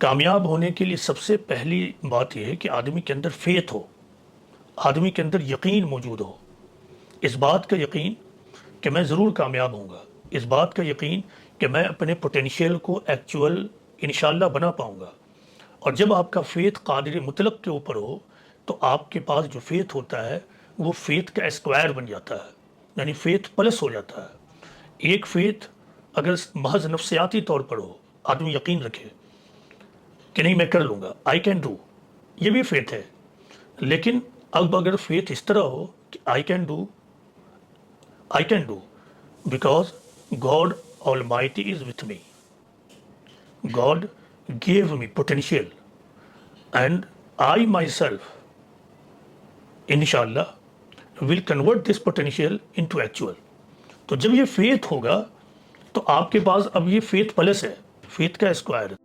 کامیاب ہونے کے لیے سب سے پہلی بات یہ ہے کہ آدمی کے اندر فیتھ ہو، آدمی کے اندر یقین موجود ہو، اس بات کا یقین کہ میں ضرور کامیاب ہوں گا، اس بات کا یقین کہ میں اپنے پوٹینشیل کو ایکچول انشاءاللہ بنا پاؤں گا۔ اور جب آپ کا فیتھ قادر مطلق کے اوپر ہو تو آپ کے پاس جو فیتھ ہوتا ہے وہ فیتھ کا اسکوائر بن جاتا ہے، یعنی فیتھ پلس ہو جاتا ہے۔ ایک فیتھ اگر محض نفسیاتی طور پر ہو، آدمی یقین رکھے کہ نہیں میں کر لوں گا، آئی کین ڈو، یہ بھی فیتھ ہے۔ لیکن اب اگر فیتھ اس طرح ہو کہ I can do because God Almighty is with me, God gave me potential and I myself inshallah will convert this potential into actual۔ تو جب یہ فیتھ ہوگا تو آپ کے پاس اب یہ فیتھ پلس ہے، فیتھ کا اسکوائر۔